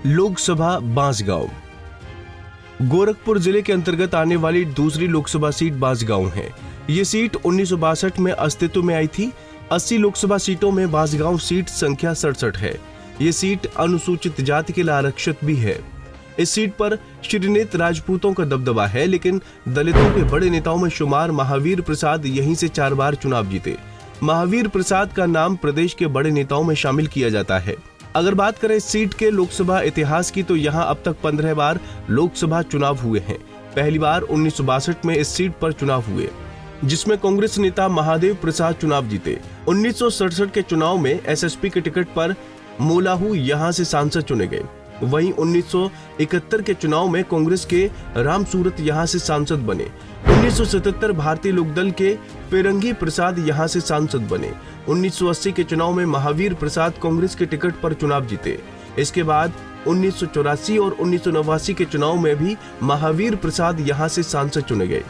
लोकसभा बांसगांव गोरखपुर जिले के अंतर्गत आने वाली दूसरी लोकसभा सीट बांसगांव है। ये सीट 1962 में अस्तित्व में आई थी। 80 लोकसभा सीटों में बांसगांव सीट संख्या 67 है। ये सीट अनुसूचित जाति के लिए आरक्षित भी है। इस सीट पर श्रीनेत राजपूतों का दबदबा है, लेकिन दलितों के बड़े नेताओं में शुमार महावीर प्रसाद यहीं से 4 बार चुनाव जीते। महावीर प्रसाद का नाम प्रदेश के बड़े नेताओं में शामिल किया जाता है। अगर बात करें इस सीट के लोकसभा इतिहास की, तो यहाँ अब तक 15 बार लोकसभा चुनाव हुए हैं। पहली बार 1962 में इस सीट पर चुनाव हुए, जिसमें कांग्रेस नेता महादेव प्रसाद चुनाव जीते। 1967 के चुनाव में एसएसपी के टिकट पर मोलाहू यहाँ से सांसद चुने गए। वहीं 1971 के चुनाव में कांग्रेस के राम सूरत यहाँ से सांसद बने। 1977 भारतीय लोकदल के पेरंगी प्रसाद यहाँ से सांसद बने। 1980 के चुनाव में महावीर प्रसाद कांग्रेस के टिकट पर चुनाव जीते। इसके बाद 1984 और 1989 के चुनाव में भी महावीर प्रसाद यहाँ से सांसद चुने गए।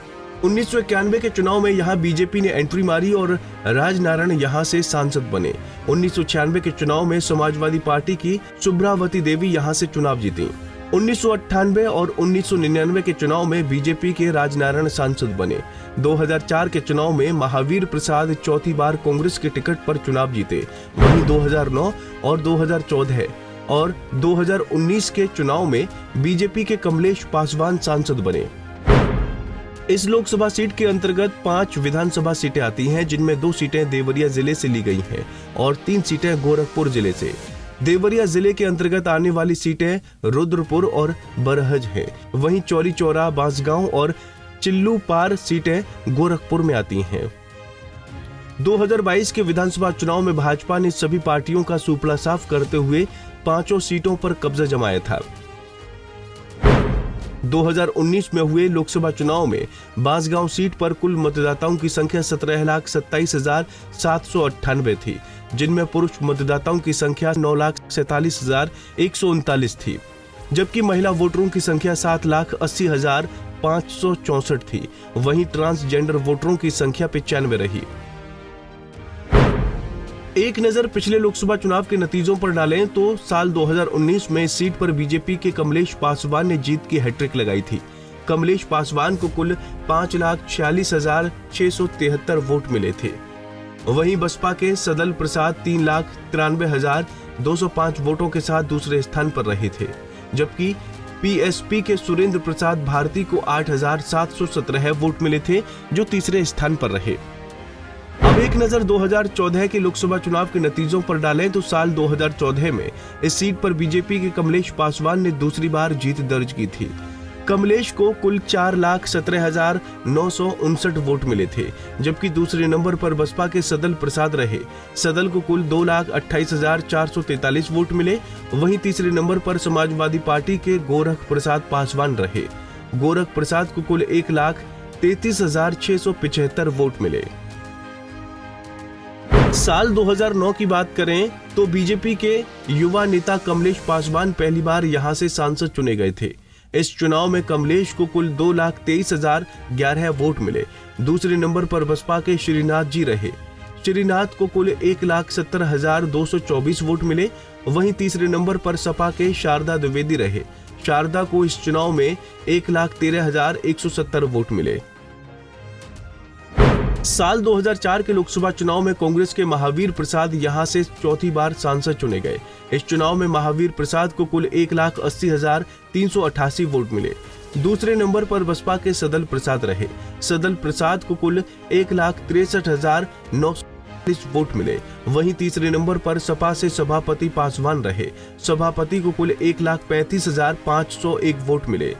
1991 के चुनाव में यहाँ बीजेपी ने एंट्री मारी और राजनारायण यहाँ से सांसद बने। 1996 के चुनाव में समाजवादी पार्टी की सुब्रावती देवी यहाँ से चुनाव जीती। 1998 और 1999 के चुनाव में बीजेपी के राजनारायण सांसद बने। 2004 के चुनाव में महावीर प्रसाद चौथी बार कांग्रेस के टिकट पर चुनाव जीते। वहीं 2009 और 2014 और 2019 के चुनाव में बीजेपी के कमलेश पासवान सांसद बने। इस लोकसभा सीट के अंतर्गत 5 विधानसभा सीटें आती हैं, जिनमें 2 सीटें देवरिया जिले से ली गई हैं और 3 सीटें गोरखपुर जिले से। देवरिया जिले के अंतर्गत आने वाली सीटें रुद्रपुर और बरहज हैं। वहीं चौरी चौरा, बांसगांव और चिल्लू पार सीटें गोरखपुर में आती हैं। 2022 के विधानसभा चुनाव में भाजपा ने सभी पार्टियों का सुपड़ा साफ करते हुए 5 सीटों पर कब्जा जमाया था। 2019 में हुए लोकसभा चुनाव में बांसगांव सीट पर कुल मतदाताओं की संख्या 17,27,798 थी, जिनमें पुरुष मतदाताओं की संख्या 9,47,139 थी, जबकि महिला वोटरों की संख्या 7,80,564 थी। वहीं ट्रांसजेंडर वोटरों की संख्या 95 रही। एक नजर पिछले लोकसभा चुनाव के नतीजों पर डालें तो साल 2019 में इस सीट पर बीजेपी के कमलेश पासवान ने जीत की हैट्रिक लगाई थी। कमलेश पासवान को कुल 5,46,673 वोट मिले थे। वहीं बसपा के सदल प्रसाद 3,93,205 वोटों के साथ दूसरे स्थान पर रहे थे, जबकि पीएसपी के सुरेंद्र प्रसाद भारती को 8,717 वोट मिले थे, जो तीसरे स्थान पर रहे। अब एक नजर 2014 के लोकसभा चुनाव के नतीजों पर डालें तो साल 2014 में इस सीट पर बीजेपी के कमलेश पासवान ने दूसरी बार जीत दर्ज की थी। कमलेश को कुल 4,17,959 वोट मिले थे, जबकि दूसरे नंबर पर बसपा के सदल प्रसाद रहे। सदल को कुल 2,28,443 वोट मिले। वहीं तीसरे नंबर पर समाजवादी पार्टी के गोरख प्रसाद पासवान रहे। गोरख प्रसाद को कुल 1,33,675 वोट मिले। साल 2009 की बात करें तो बीजेपी के युवा नेता कमलेश पासवान पहली बार यहां से सांसद चुने गए थे। इस चुनाव में कमलेश को कुल 2,23,011 वोट मिले। दूसरे नंबर पर बसपा के श्रीनाथ जी रहे। श्रीनाथ को कुल 1,70,224 वोट मिले। वहीं तीसरे नंबर पर सपा के शारदा द्विवेदी रहे। शारदा को इस चुनाव में 1,13,170 वोट मिले। साल 2004 के लोकसभा चुनाव में कांग्रेस के महावीर प्रसाद यहां से चौथी बार सांसद चुने गए। इस चुनाव में महावीर प्रसाद को कुल 1,80,388 वोट मिले। दूसरे नंबर पर बसपा के सदल प्रसाद रहे। सदल प्रसाद को कुल 1,63,940 वोट मिले। वहीं तीसरे नंबर पर सपा से सभापति पासवान रहे। सभापति को कुल 1,35,501 वोट मिले।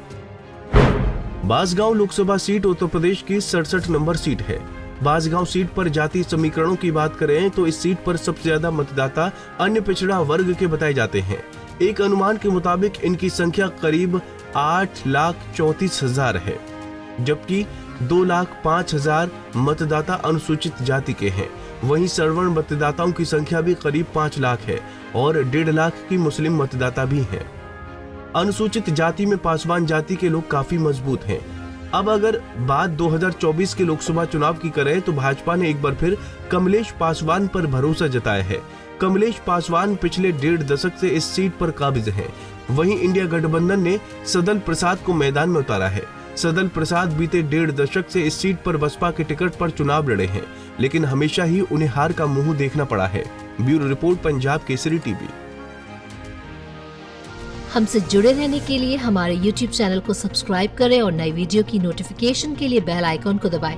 बांसगांव लोकसभा सीट उत्तर प्रदेश की 67 नंबर सीट है। बांसगांव सीट पर जाति समीकरणों की बात करें तो इस सीट पर सबसे ज्यादा मतदाता अन्य पिछड़ा वर्ग के बताए जाते हैं। एक अनुमान के मुताबिक इनकी संख्या करीब 8,34,000 है, जबकि 2,05,000 मतदाता अनुसूचित जाति के हैं। वहीं सवर्ण मतदाताओं की संख्या भी करीब 5 लाख है और 1.5 लाख की मुस्लिम मतदाता भी हैं। अनुसूचित जाति में पासवान जाति के लोग काफी मजबूत हैं। अब अगर बात 2024 के लोकसभा चुनाव की करें तो भाजपा ने एक बार फिर कमलेश पासवान पर भरोसा जताया है। कमलेश पासवान पिछले 1.5 दशक से इस सीट पर काबिज हैं। वहीं इंडिया गठबंधन ने सदल प्रसाद को मैदान में उतारा है। सदल प्रसाद बीते 1.5 दशक से इस सीट पर बसपा के टिकट पर चुनाव लड़े हैं, लेकिन हमेशा ही उन्हें हार का मुंह देखना पड़ा है। Bureau report, Punjab Kesari TV. हमसे जुड़े रहने के लिए हमारे YouTube चैनल को सब्सक्राइब करें और नई वीडियो की नोटिफिकेशन के लिए बेल आइकॉन को दबाएं।